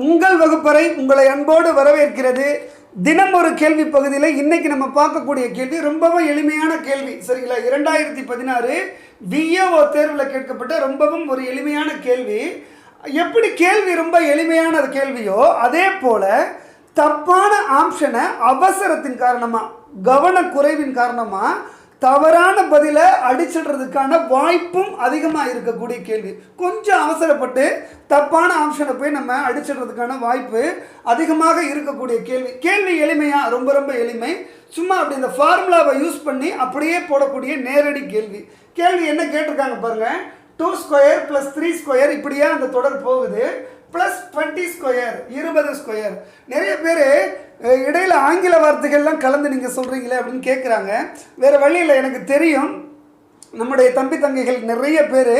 உங்கள் வகுப்பறை உங்களை அன்போடு வரவேற்கிறது. தினம் ஒரு கேள்வி பகுதியில் இன்னைக்கு நம்ம பார்க்கக்கூடிய கேள்வி ரொம்பவும் எளிமையான கேள்வி. சரிங்களா? 2016 விஏஓ தேர்வில் கேட்கப்பட்ட ரொம்பவும் ஒரு எளிமையான கேள்வி. எப்படி கேள்வி ரொம்ப எளிமையான கேள்வியோ அதே போல தப்பான ஆப்ஷனை அவசரத்தின் காரணமாக, கவனக்குறைவின் காரணமாக தவறான பதிலை அடிச்சிடுறதுக்கான வாய்ப்பும் அதிகமாக இருக்கக்கூடிய கேள்வி. கொஞ்சம் அவசரப்பட்டு தப்பான ஆப்ஷனை போய் நம்ம அடிச்சிடுறதுக்கான வாய்ப்பு அதிகமாக இருக்கக்கூடிய கேள்வி. கேள்வி எளிமையாக, ரொம்ப ரொம்ப எளிமை. சும்மா அப்படி இந்த ஃபார்முலாவை யூஸ் பண்ணி அப்படியே போடக்கூடிய நேரடி கேள்வி. கேள்வி என்ன கேட்டிருக்காங்க பாருங்கள். 2 ஸ்கொயர் + 3 ஸ்கொயர் இப்படியே அந்த தொடர் போகுது. +20 ஸ்கொயர் 20 ஸ்கொயர். நிறைய பேர் இடையில் ஆங்கில வார்த்தைகள்லாம் கலந்து நீங்கள் சொல்கிறீங்களே அப்படின்னு கேட்குறாங்க. வேறு வழியில் எனக்கு தெரியும், நம்முடைய தம்பி தங்கைகள் நிறைய பேர்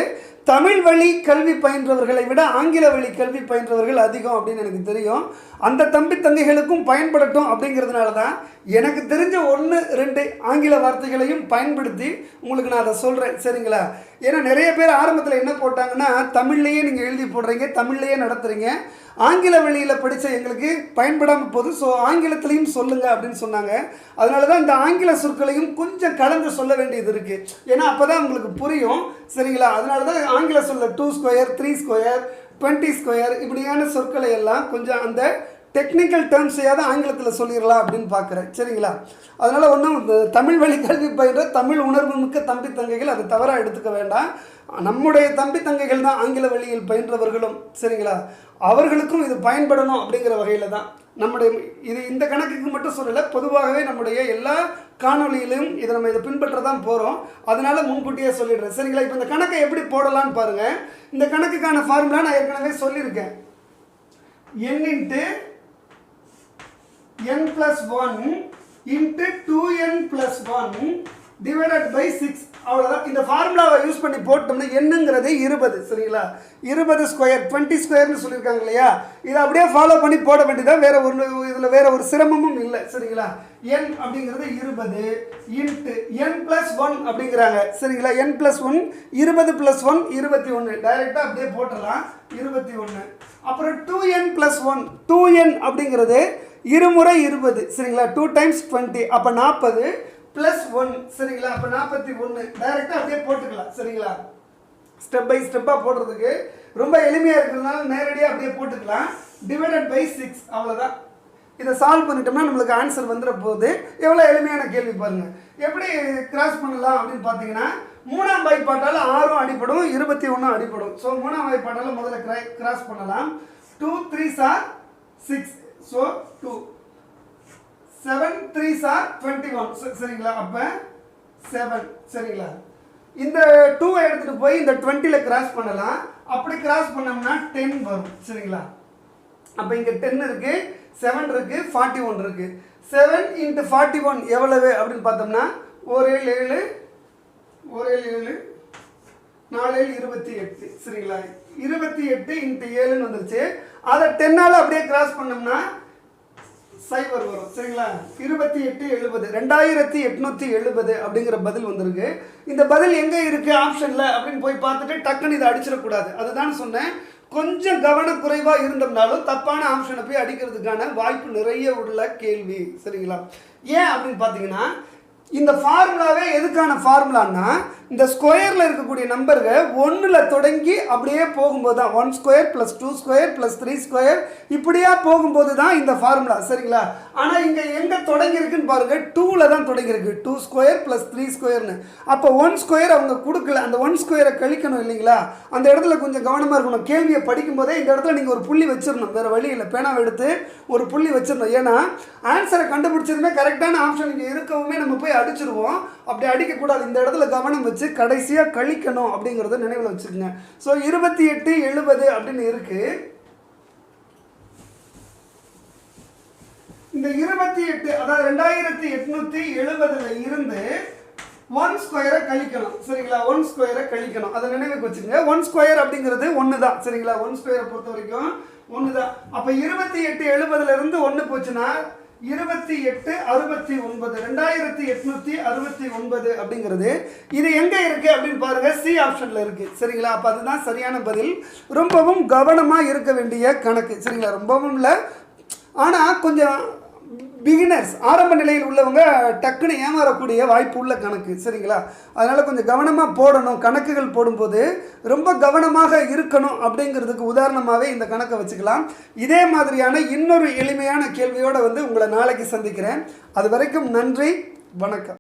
தமிழ் வழி கல்வி பயின்றவர்களை விட ஆங்கில வழி கல்வி பயின்றவர்கள் அதிகம் அப்படின்னு எனக்கு தெரியும். அந்த தம்பி தங்கைகளுக்கும் பயன்படட்டும் அப்படிங்கிறதுனால தான் எனக்கு தெரிஞ்ச 1-2 ஆங்கில வார்த்தைகளையும் பயன்படுத்தி உங்களுக்கு நான் அதை சொல்கிறேன். சரிங்களா? ஏன்னா நிறைய பேர் ஆரம்பத்தில் என்ன போட்டாங்கன்னா, தமிழ்லேயே நீங்கள் எழுதி போடுறீங்க, தமிழ்லேயே நடத்துகிறீங்க, ஆங்கில வழியில் படித்த எங்களுக்கு பயன்படாமல் போகுது, ஸோ ஆங்கிலத்திலையும் சொல்லுங்கள் அப்படின்னு சொன்னாங்க. அதனால தான் இந்த ஆங்கில சொற்களையும் கொஞ்சம் கலந்து சொல்ல வேண்டியது இருக்குது. ஏன்னா அப்போ தான் உங்களுக்கு புரியும். சரிங்களா? அதனால தான் ஆங்கில சொல்ல 2 ஸ்கொயர் 3 ஸ்கொயர் 20 ஸ்கொயர் இப்படியான சொற்களை எல்லாம் கொஞ்சம் அந்த டெக்னிக்கல் டேர்ம்ஸையாவது ஆங்கிலத்தில் சொல்லிடலாம் அப்படின்னு பார்க்குறேன். சரிங்களா? அதனால் ஒன்றும் தமிழ் வழி கல்வி பயின்ற தமிழ் உணர்வு மிக்க தம்பி தங்கைகள் அதை தவறாக எடுத்துக்க வேண்டாம். நம்முடைய தம்பி தங்கைகள் தான் ஆங்கில வழியில் பயின்றவர்களும். சரிங்களா? அவர்களுக்கும் இது பயன்படணும் அப்படிங்கிற வகையில் தான் நம்முடைய இந்த கணக்குக்கு மட்டும் சொல்லலை, பொதுவாகவே நம்முடைய எல்லா காணொலியிலும் இதை பின்பற்ற தான் போகிறோம். அதனால் முன்கூட்டியே சொல்லிடுறேன். சரிங்களா? இப்போ இந்த கணக்கை எப்படி போடலான்னு பாருங்கள். இந்த கணக்குக்கான ஃபார்முலா நான் ஏற்கனவே சொல்லியிருக்கேன். n × n+1 × 2n + 1 divided by 6. அவ்வளோதான். இந்த ஃபார்முலாவை யூஸ் பண்ணி போட்டோம்னா என்னங்கிறது 20. சரிங்களா? 20 ஸ்கொயர் 20 ஸ்கொயர்னு சொல்லியிருக்காங்க இல்லையா? இதை அப்படியே ஃபாலோ பண்ணி போட வேண்டியதான். இதில் வேறு ஒரு சிரமமும் இல்லை. சரிங்களா? n அப்படிங்கிறது 20 × n+1 அப்படிங்கிறாங்க. சரிங்களா? n+1 20 + 1 21. டைரெக்டாக அப்படியே போட்டலாம். 21. அப்புறம் 2n + 1 2n அப்படிங்கிறது இருமுறை 20. சரிங்களா? 2 × 20 அப்போ 40 +1. சரிங்களா? அப்போ 41. டைரெக்டாக அப்படியே போட்டுக்கலாம். சரிங்களா? ஸ்டெப் பை ஸ்டெப்பாக போடுறதுக்கு ரொம்ப எளிமையாக இருக்கிறதுனால நேரடியாக அப்படியே போட்டுக்கலாம். Divided by 6. அவ்வளோதான். இதை சால்வ் பண்ணிட்டோம்னா நம்மளுக்கு ஆன்சர் வந்துட போகுது. எவ்வளோ எளிமையான கேள்வி பாருங்கள். எப்படி கிராஸ் பண்ணலாம் அப்படின்னு பார்த்தீங்கன்னா, 3ஆம் வாய்ப்பாட்டால் 6 அடிப்படும், 21 அடிப்படும். ஸோ 3ஆம் வாய்ப்பாட்டால் முதல்ல கிராஸ் பண்ணலாம். 2 3s are 6. So 2 7 3s are 21. சரிங்களா? அப்போ 7. சரிங்களா? இந்த 2 எடுத்துகிட்டு போய் இந்த 20ல் கிராஸ் பண்ணலாம். அப்படி கிராஸ் பண்ணோம்னா 10 வரும். சரிங்களா? அப்போ இங்கே 10 இருக்குது, 7 இருக்குது, 41 இருக்குது. 7 × 41 எவ்வளவு அப்படின்னு பார்த்தோம்னா 1 7 7 1 7 7 4 7 28. சரிங்களா? 28 × 7ன்னு வந்துருச்சு. அதை 10ஆல் அப்படியே கிராஸ் பண்ணோம்னா 0 வரும். சரிங்களா? 28 70 2870 அப்படிங்கிற பதில் வந்திருக்கு. இந்த பதில் எங்கே இருக்குது ஆப்ஷனில் அப்படின்னு போய் பார்த்துட்டு டக்குன்னு இதை அடிச்சிடக்கூடாது. அதுதான் சொன்னேன், கொஞ்சம் கவனக்குறைவாக இருந்தோம்னாலும் தப்பான ஆப்ஷனை போய் அடிக்கிறதுக்கான வாய்ப்பு நிறைய உள்ள கேள்வி. சரிங்களா? ஏன் அப்படின்னு பார்த்தீங்கன்னா, இந்த ஃபார்முலாவே எதுக்கான ஃபார்முலான்னா, இந்த ஸ்கொயரில் இருக்கக்கூடிய நம்பர்கள் 1ல் தொடங்கி அப்படியே போகும்போது தான் 1 ஸ்கொயர் + 2 ஸ்கொயர் + 3 ஸ்கொயர் இப்படியா போகும்போது தான் இந்த ஃபார்முலா. சரிங்களா? ஆனால் இங்கே எங்கே தொடங்கியிருக்குன்னு பாருங்கள், 2ல் தான் தொடங்கியிருக்கு. 2 ஸ்கொயர் + 3 ஸ்கொயர்னு. அப்போ 1 ஸ்கொயர் அவங்க கொடுக்கல. அந்த 1 ஸ்கொயரை கழிக்கணும் இல்லைங்களா? அந்த இடத்துல கொஞ்சம் கவனமாக இருக்கணும். கேள்வியை படிக்கும்போதே இந்த இடத்துல நீங்கள் ஒரு புள்ளி வச்சிடணும். வேறு வழி இல்லை, பேனாவை எடுத்து ஒரு புள்ளி வச்சிடணும். ஏன்னா ஆன்சரை கண்டுபிடிச்சதுமே கரெக்டான ஆப்ஷன் இங்கே இருக்கவுமே நம்ம போய் அடிச்சிருவோம். அப்படி அடிக்கக்கூடாது. இந்த இடத்துல கவனம் வச்சு கடைசியாக கழிக்கணும் அப்படிங்கிறத நினைவில் வச்சுக்கோங்க. ஸோ 28 70 அப்படின்னு இருக்கு. இந்த 28 அதாவது 2870 இருந்து 1 ஸ்கொயரை கழிக்கணும். சரிங்களா? 1 ஸ்கொயரை கழிக்கணும். அதை நினைவுக்கு வச்சுக்கோங்க. 1 ஸ்கொயர் அப்படிங்கிறது 1 தான். சரிங்களா? 1 ஸ்கொயரை பொறுத்த வரைக்கும் 1 தான். அப்போ 28 70 இருந்து 1 போச்சுன்னா 2869 2869 அப்படிங்கிறது இது எங்க இருக்கு அப்படின்னு பாருங்க, சி ஆப்ஷன்ல இருக்கு சரிங்களா. அப்ப அதுதான் சரியான பதில். ரொம்பவும் கவனமா இருக்க வேண்டிய கணக்கு சரிங்களா. ரொம்பவும் இல்லை, ஆனா கொஞ்சம் பிகினர்ஸ் ஆரம்ப நிலையில் உள்ளவங்க டக்குன்னு ஏமாறக்கூடிய வாய்ப்பு உள்ள கணக்கு சரிங்களா. அதனால் கொஞ்சம் கவனமாக போடணும். கணக்குகள் போடும்போது ரொம்ப கவனமாக இருக்கணும் அப்படிங்கிறதுக்கு உதாரணமாகவே இந்த கணக்கை வச்சுக்கலாம். இதே மாதிரியான இன்னொரு எளிமையான கேள்வியோடு உங்களை நாளைக்கு சந்திக்கிறேன். அது வரைக்கும் நன்றி, வணக்கம்.